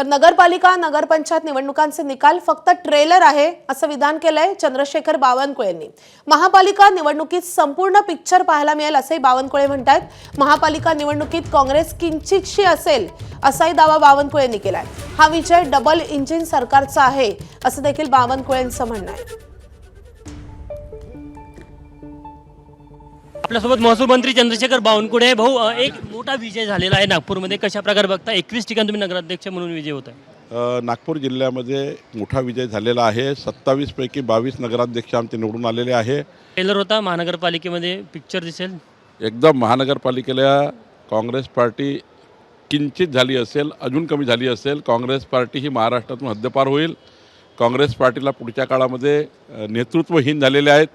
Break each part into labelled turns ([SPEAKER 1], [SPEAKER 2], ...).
[SPEAKER 1] तर नगरपालिका नगरपंचायत निवडणुकांचे निकाल फक्त ट्रेलर आहे असं विधान केलंय चंद्रशेखर बावनकुळे यांनी। महापालिका निवडणुकीत संपूर्ण पिक्चर पाहायला मिळेल असे बावनकुळे म्हणतात। महापालिका निवडणुकीत काँग्रेस किंचितशी असेल असाही दावा बावनकुळे यांनी केलाय। हा विजय डबल इंजिन सरकारचा आहे असं देखील बावनकुळेंचं म्हणणं आहे।
[SPEAKER 2] आपल्यासोबत महसूल मंत्री चंद्रशेखर बावनकुळे। भाऊ, एक मोठा विजय झालेला आहे नागपूरमध्ये, कशा प्रकारे बघता? 21 ठिकाणी तुम्ही नगराध्यक्ष म्हणून विजय होत आहे।
[SPEAKER 3] नागपूर जिल्ह्यामध्ये मोठा विजय झालेला आहे। 27 पैकी 22 नगराध्यक्ष आमचे निवडून आलेले आहे।
[SPEAKER 2] ट्रेलर होता, महानगरपालिकेमध्ये पिक्चर दिसेल
[SPEAKER 3] एकदम महानगरपालिकेला काँग्रेस पार्टी किंचित झाली असेल, अजून कमी झाली असेल। काँग्रेस पार्टी ही महाराष्ट्रातून हद्दपार होईल। काँग्रेस पार्टीला पुढच्या काळामध्ये नेतृत्वहीन झालेले आहेत,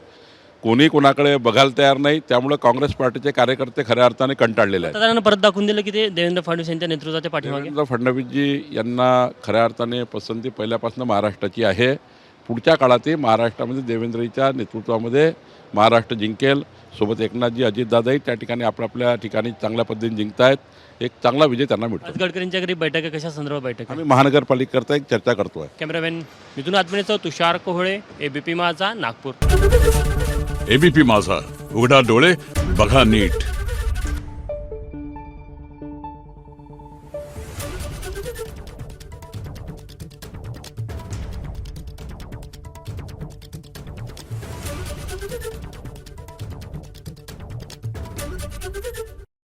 [SPEAKER 3] कोणी कोणाकडे बघायला तयार नाही। त्यामुळे काँग्रेस पार्टीचे कार्यकर्ते खऱ्या अर्थाने कंटाळलेले आहेत।
[SPEAKER 2] मतदारांना परत दाखवून दिलं की ते देवेंद्र फडणवीस यांच्या नेतृत्वाच्या पाठीमागे।
[SPEAKER 3] देवेंद्र फडणवीसजी यांना खऱ्या अर्थाने पसंती पहिल्यापासून महाराष्ट्राची आहे। पुढच्या काळातही महाराष्ट्रामध्ये देवेंद्रजीच्या नेतृत्वामध्ये महाराष्ट्र जिंकेल। सोबत एकनाथजी, अजितदादाही त्या ठिकाणी आपल्या ठिकाणी चांगल्या पद्धतीने जिंकतायत। एक चांगला विजय त्यांना मिळतो।
[SPEAKER 2] आज गडकरींच्या घरी बैठक आहे, कशा संदर्भात बैठक आहे?
[SPEAKER 3] आम्ही महानगरपालिकेकरता एक चर्चा करतोय।
[SPEAKER 2] कॅमेरामॅन मिथुन आत्मनेसह तुषार कोहळे, एबीपी माझा, नागपूर।
[SPEAKER 4] एबीपी माझा, उघडा डोळे बघा नीट।